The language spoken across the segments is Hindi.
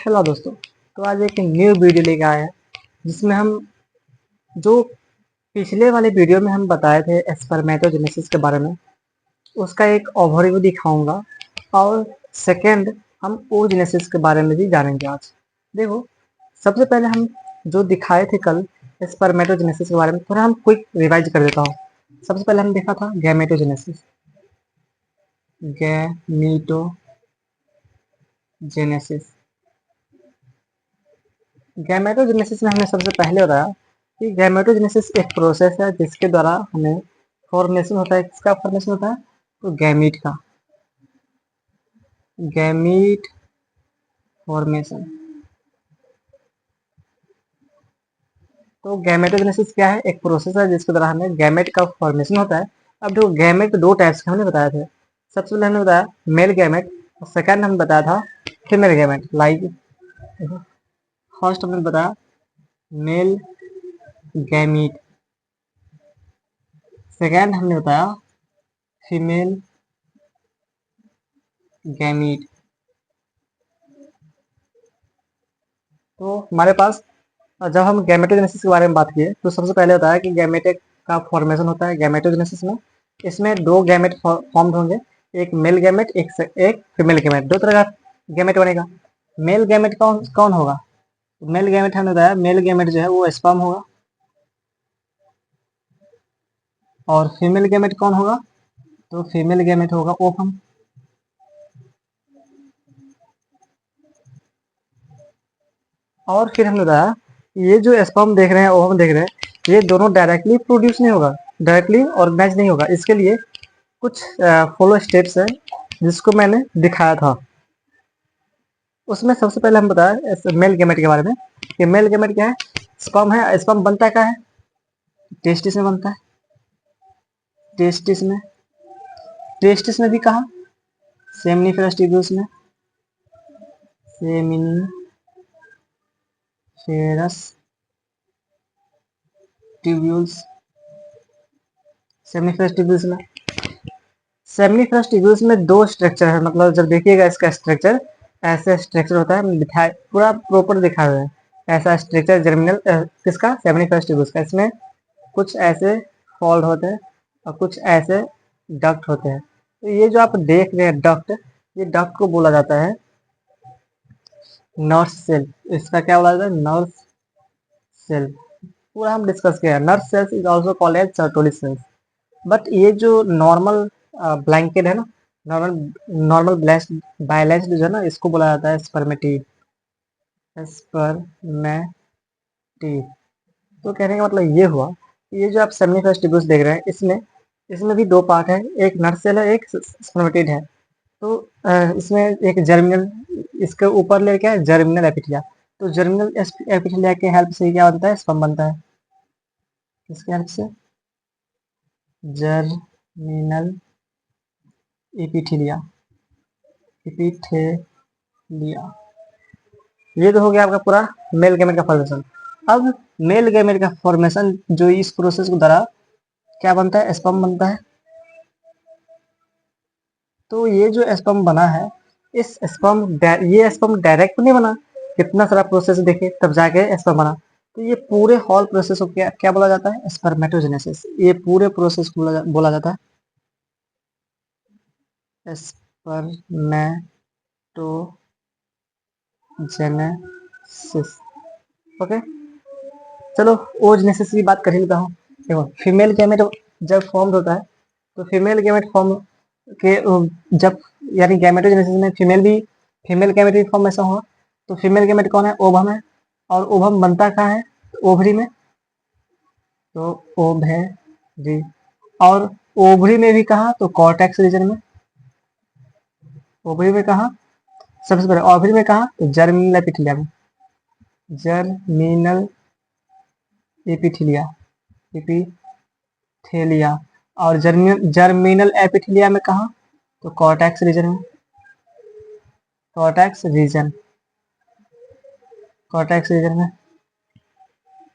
हेलो दोस्तों। तो आज एक न्यू वीडियो लेके आए हैं जिसमें हम जो पिछले वाले वीडियो में हम बताए थे स्पर्मेटोजेनेसिस के बारे में, उसका एक ओवरव्यू दिखाऊंगा। और सेकंड हम oogenesis के बारे में भी जानेंगे आज। देखो, सबसे पहले हम जो दिखाए थे कल स्पर्मेटोजेनेसिस के बारे में, थोड़ा हम क्विक रिवाइज कर देता हूँ। सबसे पहले हम देखा था गैमेटोजेनेसिस। गैमेटोजेनेसिस में हमने सबसे पहले बताया कि गैमेटोजेनेसिस एक प्रोसेस है जिसके द्वारा हमें फॉर्मेशन होता है। किसका फॉर्मेशन होता है? तो गैमीट का, गैमीट फॉर्मेशन। तो गैमेटोजेनेसिस क्या है? एक प्रोसेस है जिसके द्वारा हमें गैमेट का फॉर्मेशन होता है। अब जो गैमेट दो टाइप्स के हमने बताए थे। सबसे पहले हमने बताया मेल गैमेट और सेकंड हमने बताया था फीमेल गैमेट। लाइक फर्स्ट हमने बताया मेल गैमीट, सेकंड हमने बताया फीमेल गैमीट। तो हमारे पास जब हम गैमेटोजेनेसिस के बारे में बात किए तो सबसे पहले होता है कि गैमेट का फॉर्मेशन होता है गैमेटोजेनेसिस में। इसमें दो गैमेट फॉर्म होंगे, एक मेल गैमेट एक फीमेल गैमेट। दो तरह का गैमेट बनेगा। मेल गैमेट कौन कौन होगा? मेल गैमेट हमने बताया मेल गैमेट जो है वो स्पर्म होगा, और फीमेल गैमेट कौन होगा? तो फीमेल गैमेट होगा ओवम। और फिर हमने बताया ये जो स्पर्म देख रहे हैं ओवम देख रहे हैं, ये दोनों डायरेक्टली प्रोड्यूस नहीं होगा, डायरेक्टली ऑर्गेनाइज नहीं होगा। इसके लिए कुछ फॉलो स्टेप्स है जिसको मैंने दिखाया था। उसमें सबसे पहले हम बताया मेल गैमेट के बारे में कि मेल गैमेट क्या है? स्पर्म है। स्पर्म बनता क्या है? टेस्टिस में बनता है। टेस्टिस में, टेस्टिस में भी कहा? सेमिनिफेरस ट्यूब्यूल्स में, सेमिनिफेरस ट्यूब्यूल्स, सेमिनिफेरस ट्यूब्यूल्स में। सेमिनिफेरस ट्यूब्यूल्स में दो स्ट्रक्चर है। मतलब जब देखिएगा इसका स्ट्रक्चर, ऐसे स्ट्रक्चर होता है, दिखाए पूरा प्रॉपर दिखा हुआ है। ऐसा स्ट्रक्चर जर्मिनल किसका? सेमिनिफेरस ट्यूब्यूल्स का। इसमें कुछ ऐसे फोल्ड होते हैं और कुछ ऐसे डक्ट होते हैं। तो ये जो आप देख रहे हैं डक्ट, ये डक्ट को बोला जाता है नर्व सेल। इसका क्या बोला जाता है? Nerve cell. पूरा हम डिस्कस किया। Nerve cells is also called as Sertoli cells. But ये जो नॉर्मल ब्लैंकेट है ना, नॉर्मल नॉर्मल बायलैंस्ड जो है ना, इसको बोला जाता है स्पर्मेटिड। स्पर्मेटिड। तो कहने का मतलब ये हुआ, ये जो आप सेमिनिफेरस ट्यूब्यूल्स देख रहे हैं, इसमें इसमें भी दो पार्ट है, एक नर्व सेल है, एक स्पर्मेटिड है। तो इसमें एक जर्मिनल, इसके ऊपर ले क्या है? Germinal epithelia. तो जर्मिनल एपिथेलिया के हेल्प से क्या बनता है? स्पर्म बनता है। किसके हेल्प से? Germinal epithelia, epithelia. ये तो हो गया आपका पूरा मेल गैमेट का फॉर्मेशन। अब मेल गैमेट का फॉर्मेशन जो इस प्रोसेस के द्वारा क्या बनता है? स्पर्म बनता है। तो ये जो स्पर्म बना है, इस स्पर्म ये स्पर्म डायरेक्ट नहीं बना, कितना सारा प्रोसेस देखे तब जाके स्पर्म बना। तो ये पूरे होल प्रोसेस को क्या क्या बोला जाता है? स्पर्मेटोजेनेसिस। ये पूरे प्रोसेस को बोला जाता है स्पर्मेटोजेनेसिस। ओके, चलो ओजेनेसिस की बात कर ही लेता हूँ। देखो, फीमेल गैमेट जब फॉर्म होता है तो फीमेल गैमेट फॉर्म के जब, यानी गैमेटोजेनेसिस में फीमेल गैमेट भी फॉर्म ऐसा हुआ। तो फीमेल गैमेट कौन है? ओवम है। और ओवम बनता कहाँ है? ओवरी में। तो ओवरी। और ओवरी में भी कहा? तो कॉर्टेक्स रीजन में। ओवरी में कहा? सबसे पहले ओवरी में कहा? तो जर्मिनल एपिथेलिया में। Germinal epithelia, epithelia. और जर्मिनल एपिथेलिया में कहा? तो कॉर्टेक्स रीजन में। कॉर्टेक्स रीजन, कॉर्टेक्स रीजन में।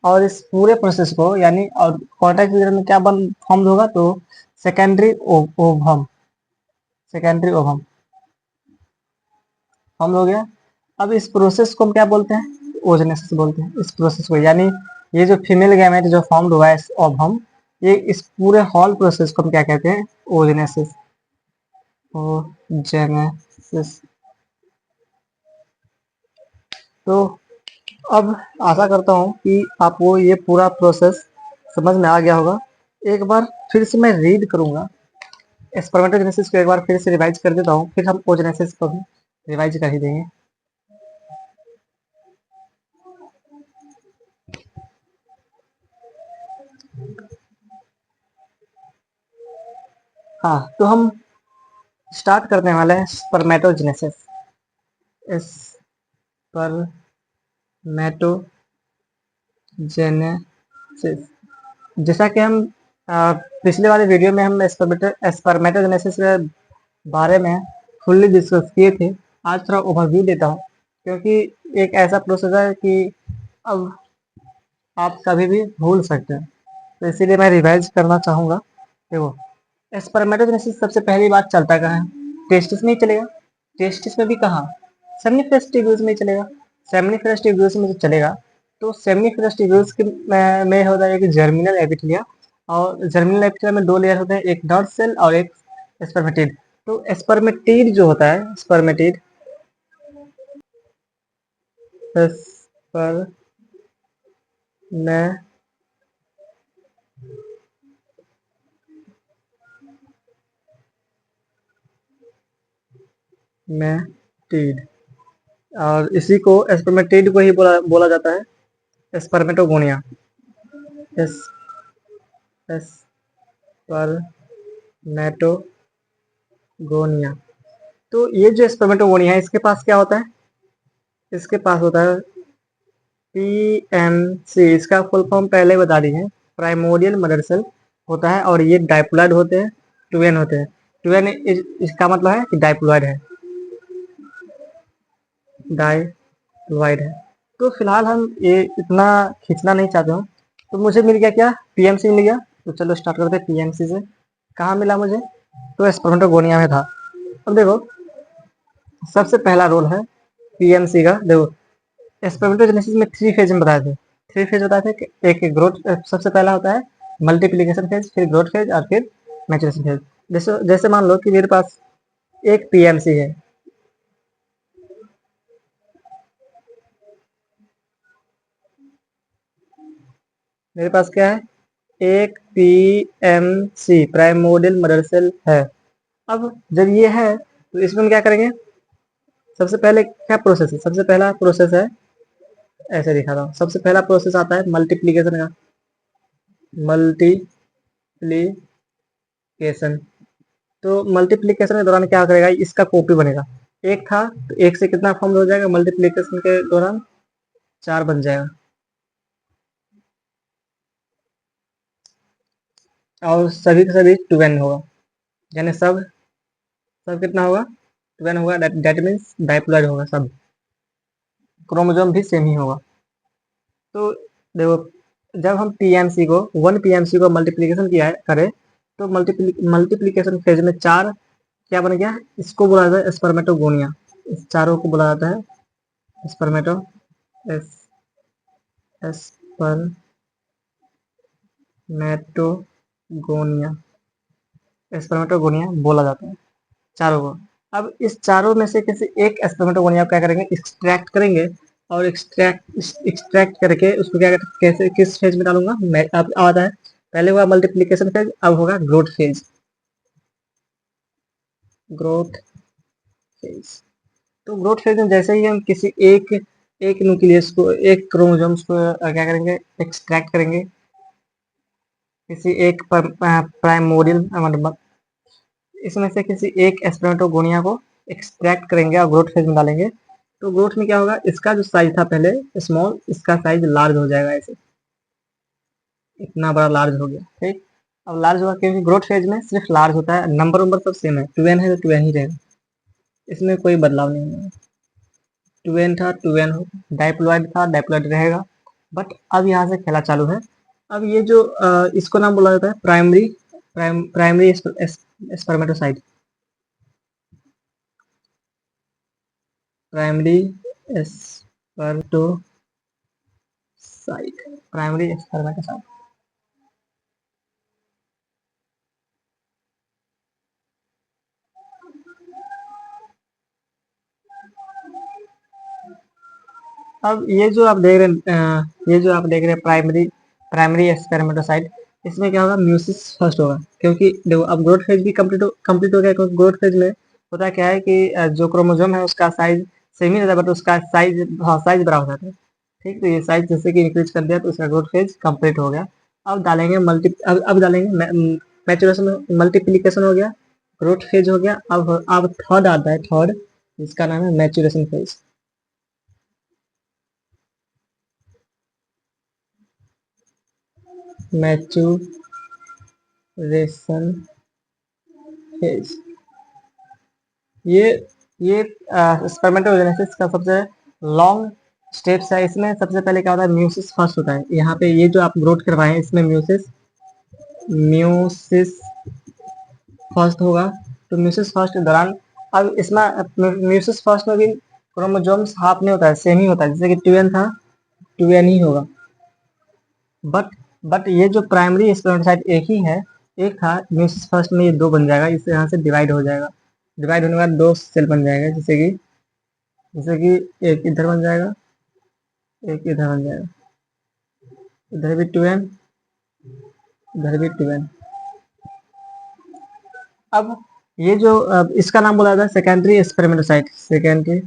और इस पूरे प्रोसेस को, यानी और कॉर्टेक्स रीजन में क्या बन फॉर्म होगा? तो secondary ovum, secondary ovum form हो गया। अब इस प्रोसेस को हम क्या बोलते हैं? ओजनेसिस बोलते हैं इस प्रोसेस को। यानी ये जो फीमेल गैमेट जो फॉर्म्ड हुआ है ओवम, ये इस पूरे हॉल प्रोसेस को हम क्या कहते हैं? ओजनेसिस। ओजेनेसिस। तो अब आशा करता हूँ कि आपको ये पूरा प्रोसेस समझ में आ गया होगा। एक बार फिर से मैं रीड करूंगा स्पर्मेटोजेनेसिस को, एक बार फिर से रिवाइज कर देता हूँ, फिर हम ओजेनेसिस को भी रिवाइज कर ही देंगे। हाँ, तो हम स्टार्ट करने वाले हैं स्पर्मेटोजेनेसिस। स्पर्मेटोजेनेसिस, जैसा कि हम पिछले वाले वीडियो में हम स्पर्मेटोजेनेसिस के बारे में फुल्ली डिस्कस किए थे। आज थोड़ा ओवरव्यू देता हूँ, क्योंकि एक ऐसा प्रोसेस है कि अब आप कभी भी भूल सकते हैं, तो इसीलिए मैं रिवाइज करना चाहूँगा। देखो, स्पर्मेटोजेनेसिस सबसे पहली बात चलता कहाँ है? टेस्टिस में ही चलेगा। टेस्टिस में भी कहाँ? सेमिनिफेरस ट्यूब्यूल्स में ही चलेगा। सेमिनिफेरस ट्यूब्यूल्स में जो चलेगा, तो सेमिनिफेरस ट्यूब्यूल्स में होता है एक जर्मिनल एपिथेलिया, और जर्मिनल एपिथेलिया में 2 लेयर होते हैं, एक डॉट सेल और एक स्पर्मेटिड। तो स्पर्मेटिड जो होता है, स्पर्मेटिड स्पर्मेटिड, और इसी को स्पर्मेटिड को ही बोला जाता है स्पर्मेटोगोनिया। S spermatogonia. तो ये जो स्पर्मेटोगोनिया है, इसके पास क्या होता है? इसके पास होता है पीएमसी। इसका फुल फॉर्म पहले बता दी है, प्राइमोडियल मदर सेल होता है, और ये डाइप्लॉइड होते हैं, ट्वेन होते हैं। ट्वेन इसका मतलब है कि डाइप्लॉइड है, डाइप्लॉइड है। तो फिलहाल हम ये इतना खींचना नहीं चाहते हूँ। तो मुझे मिल गया क्या? पीएमसी मिल गया। तो चलो स्टार्ट करते हैं पीएमसी से। कहाँ मिला मुझे? तो स्पर्मेटोगोनिया में था। अब देखो, सबसे पहला रोल है पीएमसी का। देखो, स्पर्मेटोजेनेसिस में 3 फेज में बताए थे। 3 फेज बताए थे कि एक ग्रोथ, सबसे पहला होता है मल्टीप्लिकेशन फेज, फिर ग्रोथ फेज, और फिर मैचुरेशन फेज। जैसे जैसे मान लो कि मेरे पास एक पीएमसी है, मेरे पास क्या है? एक पीएमसी प्राइमोडियल मदर सेल है। अब जब ये है, तो इसमें हम क्या करेंगे? सबसे पहले क्या प्रोसेस है? सबसे पहला प्रोसेस है, ऐसे दिखा रहा हूँ, सबसे पहला प्रोसेस आता है मल्टीप्लिकेशन का। मल्टीप्लिकेशन, तो मल्टीप्लिकेशन के दौरान क्या करेगा? इसका कॉपी बनेगा। एक था तो एक से कितना फॉर्म हो जाएगा? मल्टीप्लिकेशन के दौरान 4 बन जाएगा, और सभी के सभी 2n होगा। यानी सब सब कितना होगा? 2n होगा। दैट मीन्स डाइप्लॉइड होगा सब, क्रोमोसोम भी सेम ही होगा। तो देखो, जब हम पीएमसी को 1 पीएमसी को मल्टीप्लिकेशन किया है करें, तो मल्टीप्लिकेशन फेज में 4 क्या बन गया? इसको बोला जाता है स्पर्मेटोगोनिया। इस चारों को बोला जाता है स्पर्मेटो एस स्पर्मेटोगोनिया। स्पर्मेटोगोनिया बोला जाता है चारों को। अब इस चारों में से किसी एक स्पर्मेटोगोनिया को क्या करेंगे? एक्सट्रैक्ट करेंगे, और एक्सट्रैक्ट करके उसको क्या कहते हैं, कैसे किस फेज में डालूंगा मैं? अब आता है, पहले हुआ मल्टीप्लिकेशन फेज, अब होगा ग्रोथ फेज। ग्रोथ फेज, तो ग्रोथ फेज में जैसे ही हम किसी एक एक न्यूक्लियस को, एक क्रोमोसोम्स को क्या करेंगे? एक्सट्रैक्ट करेंगे, किसी एक प्राइमोडियल मतलब इसमें से किसी एक स्पर्मेटोगोनिया को एक्सट्रैक्ट करेंगे और ग्रोथ फेज में डालेंगे। तो ग्रोथ में क्या होगा? इसका जो साइज था पहले स्मॉल, इसका साइज लार्ज हो जाएगा। ऐसे इतना बड़ा लार्ज हो गया, ठीक। अब लार्ज हुआ क्योंकि ग्रोथ फेज में सिर्फ लार्ज होता है, नंबर नंबर सब सेम है, 2n है तो 2n ही रहेगा, इसमें कोई बदलाव नहीं है। 2n था 2n हो, डाइप्लॉइड था डाइप्लॉइड रहेगा। बट अब यहाँ से खेला चालू है। अब ये जो इसको नाम बोला जाता है primary spermatocyte. Primary spermatocyte, primary spermatocyte. अब ये जो आप देख रहे हैं ये जो आप देख रहे हैं प्राइमरी प्राइमरी स्पर्मेटोसाइट, इसमें क्या होगा, म्यूसिस फर्स्ट होगा, क्योंकि देखो अब ग्रोथ फेज भी कंप्लीट हो गया, क्योंकि ग्रोथ फेज में होता क्या है कि जो क्रोमोसोम है उसका साइज सेम ही रहता है, बट उसका साइज, हाँ, साइज बड़ा हो जाता है। ठीक, तो ये साइज जैसे कि इंक्रीज कर दिया तो उसका ग्रोथ फेज कंप्लीट हो गया। अब डालेंगे अब डालेंगे मैचुरेशन, मल्टीप्लीकेशन हो गया, ग्रोथ फेज हो गया। अब थर्ड आता है, थर्ड, जिसका नाम है मैचुरेशन फेज। मैचुरेशन फेज, ये ये स्पर्मेटोजेनेसिस का सबसे लॉन्ग स्टेप्स है। इसमें सबसे पहले क्या होता है, म्यूसिस फर्स्ट होता है। यहाँ पे ये जो आप ग्रोथ करवाए हैं इसमें म्यूसिस म्यूसिस फर्स्ट होगा। तो म्यूसिस फर्स्ट के दौरान, अब इसमें म्यूसिस फर्स्ट में भी क्रोमोसोम्स हाफ नहीं होता है, सेम ही होता है, जैसे कि 2n था, 2n ही होगा। बट ये जो प्राइमरी स्पर्मेटोसाइट एक ही है, एक था म्यूसिस फर्स्ट में, ये दो बन जाएगा, इससे यहाँ से डिवाइड हो जाएगा। डिवाइड होने के बाद दो सेल बन जाएगा, जैसे कि एक इधर बन जाएगा, एक इधर बन जाएगा, इधर भी 2n, इधर भी 2n। अब ये जो इसका नाम बोला जाता है secondary spermatocyte, secondary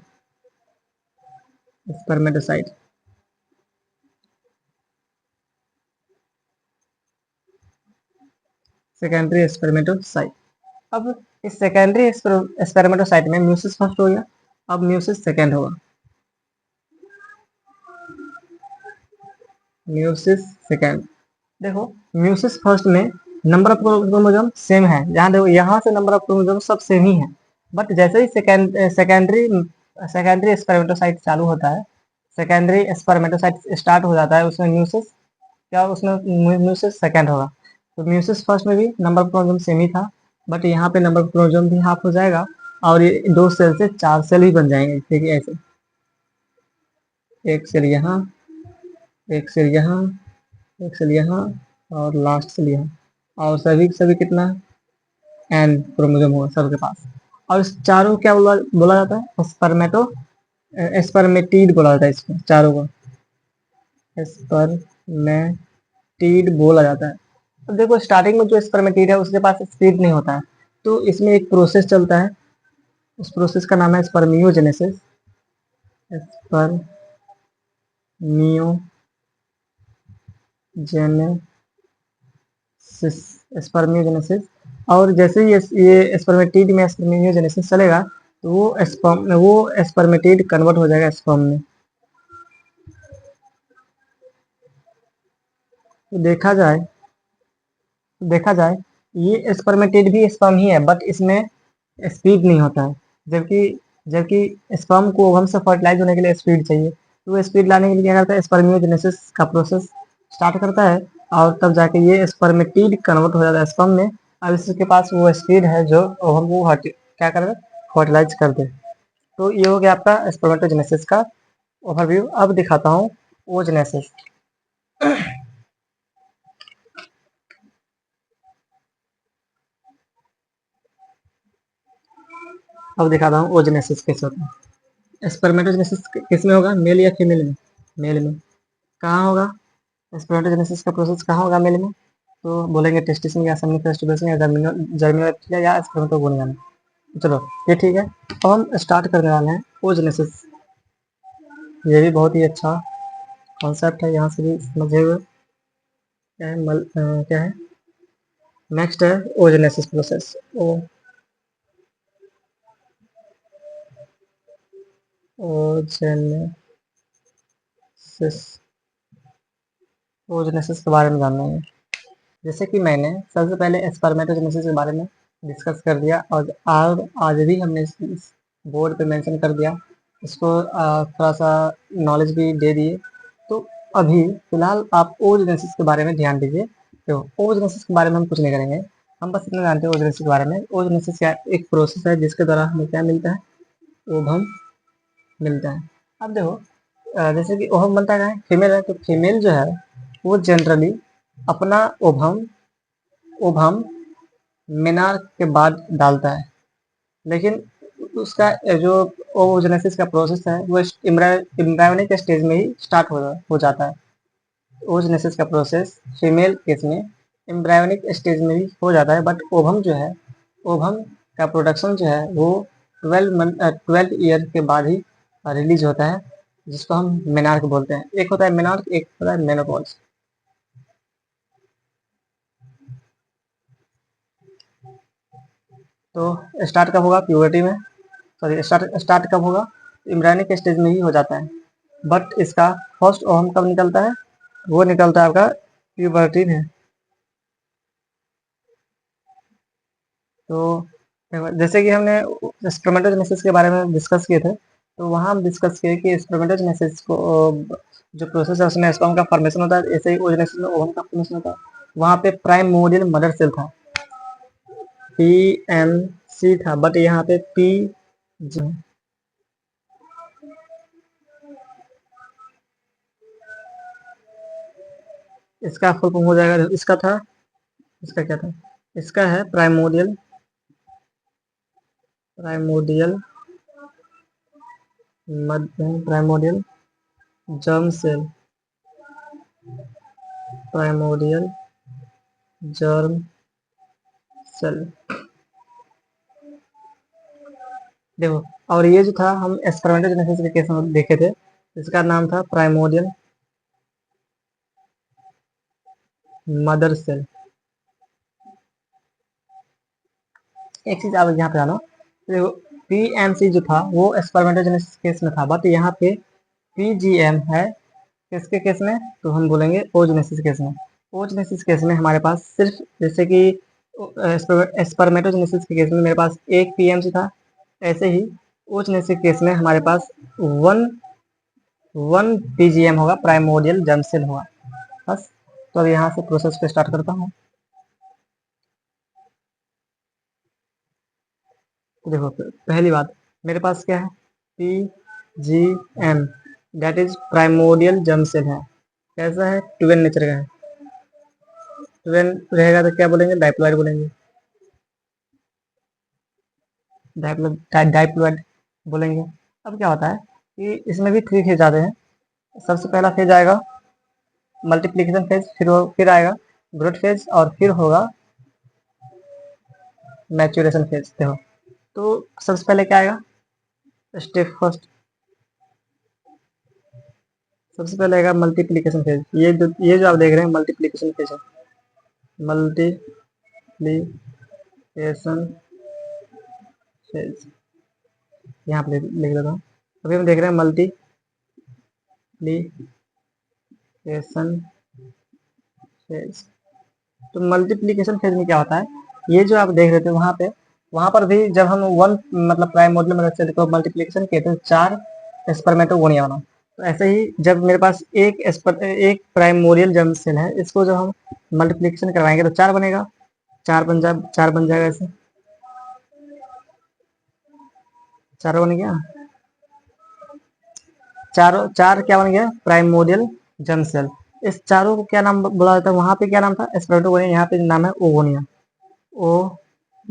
spermatocyte. Secondary spermatocyte. अब इस सेकेंडरी स्पर्मेटोसाइट में म्यूसिस फर्स्ट हो गया, अब म्यूसिस सेकेंड होगा, म्यूसिस सेकेंड। देखो म्यूसिस फर्स्ट में नंबर ऑफ क्रोमोसोम सेम है, जहाँ देखो यहाँ से नंबर ऑफ क्रोमोसोम सब सेम ही है। बट जैसे ही सेकेंडरी सेकेंडरी स्पर्मेटोसाइट चालू होता है, सेकेंडरी स्पर्मेटोसाइट स्टार्ट हो जाता है, उसमें म्यूसिस क्या, उसमें म्यूसिस सेकेंड होगा। तो म्यूसिस फर्स्ट में भी नंबर ऑफ क्रोमोसोम सेम ही था, बट यहाँ पे नंबर ऑफ क्रोमोसोम भी हाफ हो जाएगा, और ये दो सेल से चार सेल ही बन जाएंगे। ठीक है, ऐसे एक सेल यहाँ, एक सेल यहाँ, एक सेल यहाँ, और लास्ट सेल यहाँ, और सभी सभी कितना, एन क्रोमोसोम होगा सबके पास। और इस चारों क्या बोला जाता है, स्पर्मेटीड बोला जाता है इसको, चारों को स्पर्मेटीड बोला जाता है। अब देखो स्टार्टिंग में जो स्पर्मेटीड है उसके पास स्पीड नहीं होता है, तो इसमें एक प्रोसेस चलता है, उस प्रोसेस का नाम है स्पर्मियोजेनेसिस, स्पर्मियोजेनेसिस। और जैसे ही ये स्पर्मेटीड में स्पर्मियोजेनेसिस चलेगा, तो वो स्पर्मेटीड कन्वर्ट हो जाएगा स्पर्म में। तो देखा जाए ये स्पर्मेटिड भी स्पर्म ही है, बट इसमें स्पीड नहीं होता है, जबकि जबकि स्पर्म को ओवम से फर्टिलाइज होने के लिए स्पीड चाहिए, तो वो स्पीड लाने के लिए क्या करता है, स्पर्मियोजेनेसिस का प्रोसेस स्टार्ट करता है, और तब जाके ये स्पर्मेटिड कन्वर्ट हो जाता है स्पर्म में। अब इसके पास वो स्पीड है जो ओवम को क्या करे, फर्टिलाइज कर दे। तो ये हो गया आपका स्पर्मेटोजेनेसिस का ओवरव्यू। अब दिखाता हूँ ओजेनेसिस। अब दिखाता हूँ ओजेनेसिस कैसे होता है। स्पर्मेटोजेनेसिस किस में होगा, मेल या फीमेल में? मेल में। कहाँ होगा स्पर्मेटोजेनेसिस का प्रोसेस, कहाँ होगा मेल में? तो बोलेंगे टेस्टिस में, या सेमिनिफेस्ट ट्यूबस में, या जर्मिनल या स्पर्मेटोगोनिया में। चलो ये ठीक है। अब हम स्टार्ट करने वाले हैं ओजेनेसिस। ये भी बहुत ही अच्छा कॉन्सेप्ट है, यहाँ से भी समझे हुए। क्या है नेक्स्ट है ओजेनेसिस प्रोसेस। ओजेनेसिस ओजेनेसिस के बारे में जानना है। जैसे कि मैंने सबसे पहले स्पर्मेटोजेनेसिस के बारे में डिस्कस कर दिया, और आज भी हमने इस बोर्ड पे मेंशन कर दिया, इसको थोड़ा सा नॉलेज भी दे दिए। तो अभी फिलहाल आप ओजेनेसिस के बारे में ध्यान दीजिए। तो ओजेनेसिस के बारे में हम कुछ नहीं करेंगे, हम बस इतना जानते हैं ओजेनेसिस के बारे में। ओजेनेसिस क्या एक प्रोसेस है जिसके द्वारा हमें क्या मिलता है, ओवम मिलता है। अब देखो जैसे कि ओवम बनता है फीमेल है, तो फीमेल जो है वो जनरली अपना ओवम मेनार्क के बाद डालता है, लेकिन उसका जो ओवोजेनेसिस का प्रोसेस है वो एम्ब्रायोनिक स्टेज में ही स्टार्ट हो जाता है। ओवोजेनेसिस का प्रोसेस फीमेल केस में एम्ब्रायोनिक स्टेज में ही हो जाता है, बट ओवम जो है, ओवम का प्रोडक्शन जो है वो 12 ईयर के बाद ही रिलीज होता है, जिसको हम मेनार्क बोलते हैं। एक होता है मेनार्क, एक होता है मेनोपॉज। तो स्टार्ट कब होगा? प्यूबर्टी में, सॉरी स्टार्ट कब होगा? एम्ब्रायोनिक स्टेज में ही हो जाता है, बट इसका फर्स्ट ओवम कब निकलता है? वो निकलता है आपका प्यूबर्टी में। तो जैसे कि हमने स्पर्मेटोजेनेसिस के बारे में डिस्कस किए थे, तो वहाँ हम डिस्कस किए कि स्पर्मेटोजेनेसिस को जो प्रोसेस है उसमें स्पर्म का फॉर्मेशन होता है, ऐसे ही ओजेनेसिस में ओवम का फॉर्मेशन होता है। वहाँ पे प्राइमोर्डियल मदर सेल था, PMC था, बट यहाँ पे PG। इसका फुल फॉर्म हो जाएगा, इसका था, इसका क्या था? इसका है primordial primordial germ cell, primordial germ cell. देखो, और ये जो था हम स्पर्मेटोजेनेसिस के केस में देखे थे, इसका नाम था प्राइमोडियल मदर सेल। एक चीज आप यहाँ पे जानो, देखो PMC जो था वो स्पर्मेटोजेनेसिस केस में था, बट यहाँ पे PGM है किसके केस में? तो हम बोलेंगे ओजेनेसिस केस में। ओजेनेसिस केस में हमारे पास सिर्फ, जैसे कि स्पर्मेटोजेनेसिस के केस में मेरे पास एक PMC था, ऐसे ही ओजेनेसिस केस में हमारे पास वन वन PGM होगा, प्राइमोडियल जर्म सेल होगा, बस। तो अब यहाँ से प्रोसेस को स्टार्ट करता हूँ। तो देखो, पहली बात मेरे पास क्या है? PGM, that is primordial germ cell है। कैसा है? ट्वेन नेचर का है। ट्वेन रहेगा तो क्या बोलेंगे? डाइप्लॉइड बोलेंगे, डाइप्लॉइड बोलेंगे। अब क्या होता है कि इसमें भी 3 फेज आते हैं। सबसे पहला फेज आएगा मल्टीप्लीकेशन फेज, फिर आएगा ग्रोथ फेज, और फिर होगा मैच्योरेशन फेज। देखो, तो सबसे पहले क्या आएगा? स्टेप फर्स्ट, सबसे पहले आएगा मल्टीप्लीकेशन फेज। ये जो आप देख रहे हैं मल्टीप्लीकेशन फेज है, मल्टीप्लीकेशन फेज। यहाँ पे लिख देता हूँ। अभी हम देख रहे हैं मल्टीप्लीकेशन फेज। तो मल्टीप्लीकेशन फेज में क्या होता है? ये जो आप देख रहे थे वहां पर भी जब हम वन मतलब प्राइमोडियल मदर सेल को मल्टीप्लीकेशन किए थे, 4 स्पर्मेटोगोनिया बना। तो ऐसे ही जब मेरे पास एक प्राइमोडियल जर्म सेल है, इसको जब हम मल्टीप्लीकेशन करवाएंगे तो 4 बनेगा, 4 बन जाएगा ऐसे, 4 बन गया। चार क्या बन गया? Primordial germ cell. इस चारों को क्या नाम बोला जाता है? वहां पे क्या नाम था? स्पर्मेटोगोनिया, यहाँ पे नाम है ओगोनिया।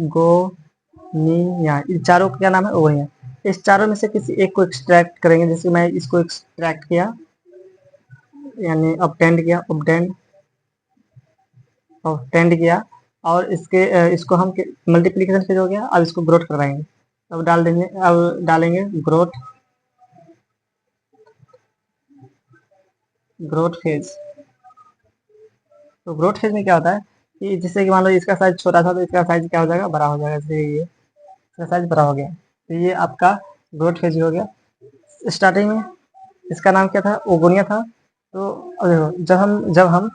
ओगोनिया, इन चारों का क्या नाम है? ओगोनिया। इस चारों में से किसी एक को एक्सट्रैक्ट करेंगे, जैसे मैं इसको एक्सट्रैक्ट किया, यानी ऑब्टेंड किया, और इसको हम मल्टीप्लीकेशन फेज हो गया। अब इसको ग्रोथ करवाएंगे, अब डालेंगे ग्रोथ फेज। तो ग्रोथ फेज में क्या होता है कि जैसे कि मान लो इसका साइज छोटा था, तो इसका साइज क्या हो जाएगा? बड़ा हो जाएगा। जैसे ये इसका साइज बड़ा हो गया, तो ये आपका ग्रोथ फेज हो गया। स्टार्टिंग में इसका नाम क्या था? ओगोनिया था। तो अब देखो, जब हम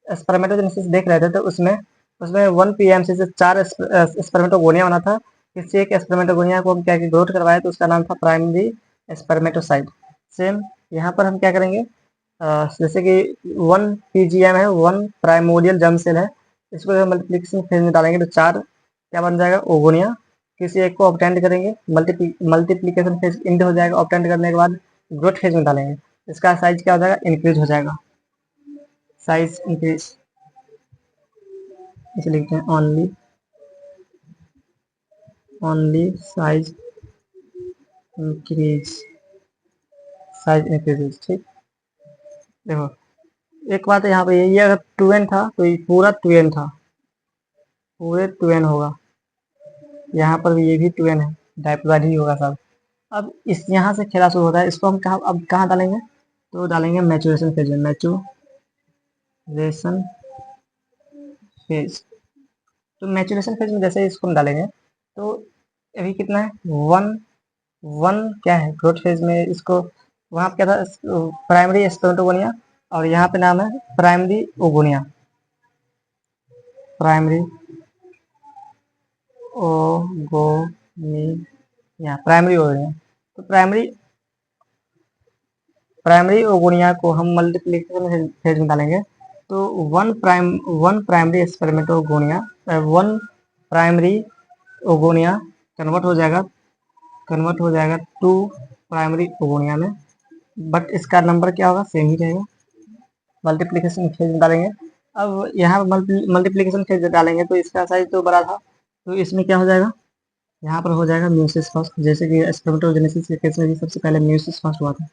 स्पर्मेटोजेनेसिस देख रहे थे, तो उसमें उसमें 1 PMC से 4 स्पर्मेटोगोनिया बना था। किसी एक स्पर्मेटोगोनिया को हम क्या ग्रोथ करवाए, तो उसका नाम था प्राइमरी स्पर्मेटोसाइट। सेम यहाँ पर हम क्या करेंगे? जैसे कि 1 PGM है, 1 प्राइमोडियल जर्म सेल है, इसको जब मल्टीप्लिकेशन फेज में डालेंगे तो 4 क्या बन जाएगा? ओगोनिया। किसी एक को ऑब्टेंड करेंगे, मल्टीप्लीकेशन फेज इंड हो जाएगा, ऑब्टेंड करने के बाद ग्रोथ फेज में डालेंगे, इसका साइज क्या हो जाएगा, इंक्रीज हो जाएगा, साइज इंक्रीज, इसे लिखते हैं only size increase, size increase. ठीक, देखो एक बात है यहाँ पे, ये अगर 2n था तो ये पूरा 2n था, पूरे 2n होगा, यहाँ पर भी ये भी 2n है, डाइप्लॉइड ही होगा सब। अब इस यहाँ से खेला शुरू होता है, इसको हम कहाँ डालेंगे, तो डालेंगे मैचुरेशन फेज में, मैचुरेशन फेज। तो मैचुरेशन फेज में जैसे इसको हम डालेंगे तो अभी कितना है, वन वन क्या है ग्रोथ फेज में, इसको वहाँ पे क्या था, प्राइमरी स्पर्मेटोगोनिया, और यहाँ पे नाम है primary oogonia, primary oogonia, primary oogonia. तो प्राइमरी ओगोनिया को हम मल्टीप्लिकेशन फेज में डालेंगे तो one primary spermatogonia, one primary oogonia convert हो जाएगा टू प्राइमरी ओगोनिया में, बट इसका नंबर क्या होगा, सेम ही रहेगा, मल्टीप्लिकेशन फेज में डालेंगे। अब यहाँ मल्टीप्लिकेशन फेज डालेंगे तो इसका साइज तो बड़ा था, तो इसमें क्या हो जाएगा, यहाँ पर हो जाएगा म्यूसिस फर्स्ट, जैसे कि स्पर्मेटोजेनेसिस के केस में भी सबसे पहले म्यूसिस फर्स्ट हुआ था,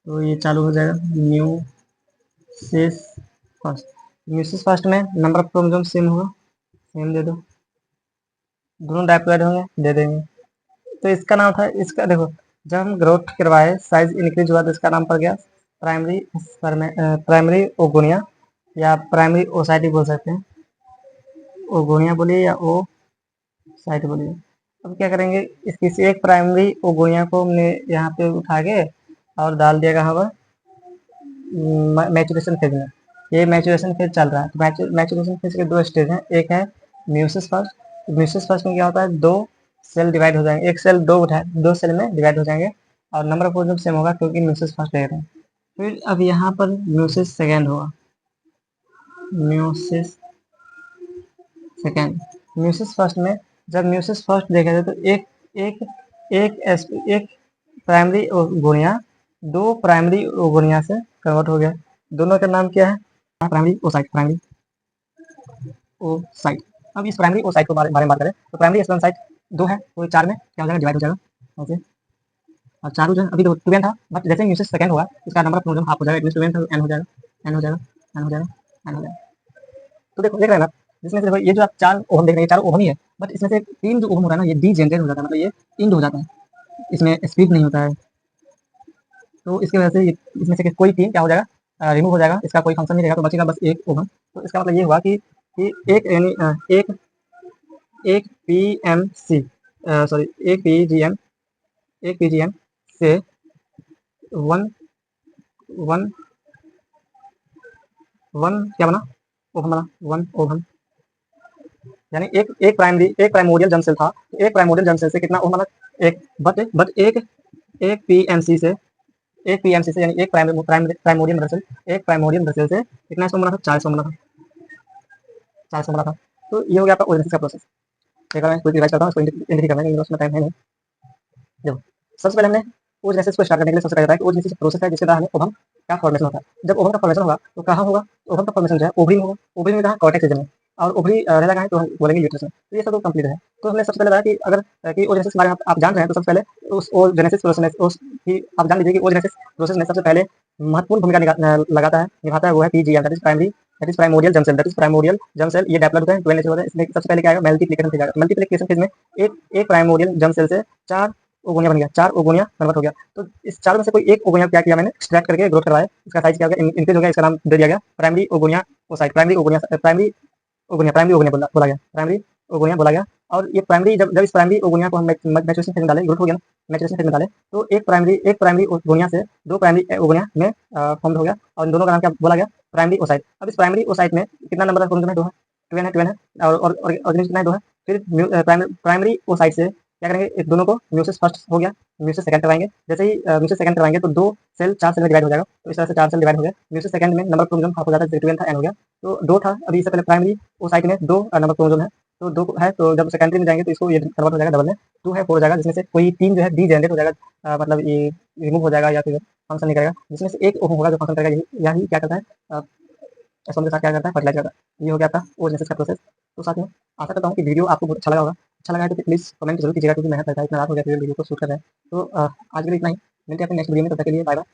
तो ये चालू हो जाएगा म्यूसिस फर्स्ट। म्यूसिस फर्स्ट में नंबर ऑफ क्रोमोसोम सेम होगा, सेम दे दो, दोनों डाइप्लॉइड होंगे, दे देंगे। तो इसका नाम था, इसका देखो जब हम ग्रोथ करवाए साइज इंक्रीज हुआ तो इसका नाम पड़ गया प्राइमरी ओगोनिया, या प्राइमरी ओसाइटी बोल सकते हैं, ओगोनिया बोलिए या ओ साइट बोलिए। अब क्या करेंगे, इस किसी एक प्राइमरी ओगोनिया को हमने यहाँ पे उठा के और डाल दिया कहाँ पर, मैचुरेशन फेज में। ये मैचुरेशन फेज चल रहा है, तो मैचुरेशन फेज के दो स्टेज हैं, एक है म्यूसिस फर्स्ट। म्यूसिस फर्स्ट में क्या होता है, दो सेल डिवाइड हो जाएंगे, एक सेल दो सेल में डिवाइड हो जाएंगे, और नंबर ऑफ क्रोमोसोम सेम होगा क्योंकि म्यूसिस फर्स्ट ले रहे हैं। फिर अब यहाँ पर म्यूसिस सेकेंड होगा, म्यूसिस सेकेंड। म्यूसिस फर्स्ट में जब म्यूसिस फर्स्ट देखा जाए तो एक एक एक प्राइमरी ओगोनिया दो प्राइमरी ओगोनिया से कन्वर्ट हो गया, दोनों का नाम क्या है, प्राइमरी ओसाइट। अब इस प्राइमरी ओसाइट को बारे में बात करें तो प्राइमरी स्पर्म दो है, तो 4 में क्या हो जाएगा, डिवाइड हो जाएगा ऐसे, और चार हो जाएगा, अभी तो 2n था, बट जैसे म्यूसिस सेकंड हुआ इसका नंबर ऑफ क्रोमोसोम हाफ हो जाएगा, इट 2n n हो जाएगा, n हो जाएगा, n हो जाएगा, n हो जाएगा। तो देखो देख रहे हैं ना, जिसमें से देखो ये जो आप 4 ओहम देख रहे हैं, 4 ओहम ही है, बट इसमें से 3 जो ओहम हो रहा है ना, ये डीजेनरेट हो जाता है, मतलब ये इंड हो जाता है, इसमें स्पीड नहीं होता है, तो इसकी वजह से इसमें से कोई 3 क्या हो जाएगा, रिमूव हो जाएगा, इसका कोई फंक्शन नहीं रहेगा, तो बचेगा बस एक ओहम। तो इसका मतलब ये हुआ कि एक यानी एक पीएमसी सॉरी एक पीजीएम से वन क्या बना, ओहम बना, वन ओहम, यानी एक प्राइमोडियल जर्म सेल था, तो एक प्राइमोडियल जर्म सेल से कितना ओहम बना, एक, बट एक पीएमसी से यानी एक प्राइमोडियल मदर सेल, एक प्राइमोडियल मदर सेल से कितना सौ बना था, 400 बना था, 400 बना था। तो ये हो गया आपका ओजेनेसिस का प्रोसेस। एक बार मैं कोई रिवाइज करता हूँ, इसको इंडिकेट करना है, उसमें टाइम है नहीं। देखो सबसे पहले हमने ओजेनेसिस को स्टार्ट करने के लिए सबसे पहले बताया कि ओजेनेसिस प्रोसेस है जिसके द्वारा हमें ओवम का फॉर्मेशन होता है। जब ओवम का फॉर्मेशन होगा तो कहाँ होगा, ओवम का फॉर्मेशन जो है ओवरी में होगा, ओवरी में कहाँ, कॉर्टेक्स रीजन में, और ओवरी रहता कहाँ है, तो हम बोलेंगे यूट्रस में। तो ये सब तो कंप्लीट है। तो हमने सबसे पहले बताया कि अगर कि ओजेनेसिस के बारे में आप जान रहे हैं तो सबसे पहले उस ओजेनेसिस प्रोसेस आप जान लीजिए कि ओजेनेसिस प्रोसेस में सबसे पहले महत्वपूर्ण भूमिका निभाता है वो है PGM, that is primordial germ cell. ये डेवलप होता है 12 होता है, इसमें सबसे पहले क्या आएगा, मल्टीप्लिकेशन फेज आएगा। मल्टीप्लिकेशन फेज में एक प्राइमोडियल जर्म सेल से 4 ओगोनिया बन गया, 4 ओगोनिया कन्वर्ट हो गया। तो इस 4 में से कोई एक ओगोनिया क्या किया मैंने, एक्सट्रैक्ट करके ग्रोथ करवाया, इसका साइज क्या हो गया, इंक्रीज हो गया, इसका नाम दे दिया गया primary oogonia oocyte, primary oogonia बोला गया, प्राइमरी ओगोनिया बोला गया। और ये प्राइमरी जब इस प्राइमरी ओगोनिया को हम मैचुरेशन फेज में डालें, ग्रोथ हो गया ना, मैचुरेशन फेज में डालें तो एक प्राइमरी ओगोनिया से दो प्राइमरी ओगोनिया में फॉर्म हो गया, और इन दोनों का नाम क्या बोला गया, प्राइमरी ओसाइट। अब इस प्राइमरी ओसाइट में कितना नंबर ऑफ क्रोमोसोम है, 2 है, 2n है, और ऑर्गेनिज कितना है, 2 है। फिर प्राइमरी ओसाइट से क्या करेंगे, इस दोनों को म्यूसिस फर्स्ट हो गया, म्यूसिस सेकंड करवाएंगे, जैसे ही म्यूसिस सेकंड करवाएंगे तो 4 सेल में डिवाइड हो जाएगा, तो इस तरह से 4 सेल डिवाइड हो गया। म्यूसिस सेकंड में नंबर ऑफ क्रोमोसोम हाफ हो जाता है, 2n था, n हो गया, तो 2 था, अभी इससे पहले प्राइमरी ओसाइट में 2 नंबर क्रोमोसोम है, तो 2 है, तो जब सेकेंडरी में जाएँगे तो इसको ये कन्वर्ट हो जाएगा डबल में, 2 है 4 हो जाएगा, जिसमें से कोई 3 जो है डीजेनरेट हो जाएगा, मतलब ये रिमूव हो जाएगा या फिर फंक्शन नहीं करेगा, जिसमें से एक वो होगा जो फंक्शन करेगा, यही क्या करता है, एस1 के साथ क्या करता है, फर्टिलाइज़ करता है। ये हो गया आपका ओजेनेसिस का प्रोसेस। तो साथियों, आशा करता हूँ कि वीडियो आपको बहुत अच्छा लगा होगा। अच्छा लगा है तो प्लीज़ कमेंट ज़रूर कीजिएगा, क्योंकि मेहनत लगता है, इतना रात हो गया है वीडियो को शूट कर रहे हैं। तो आज के लिए इतना ही, मिलते हैं अपने नेक्स्ट वीडियो में, तब तक के लिए बाय बाय।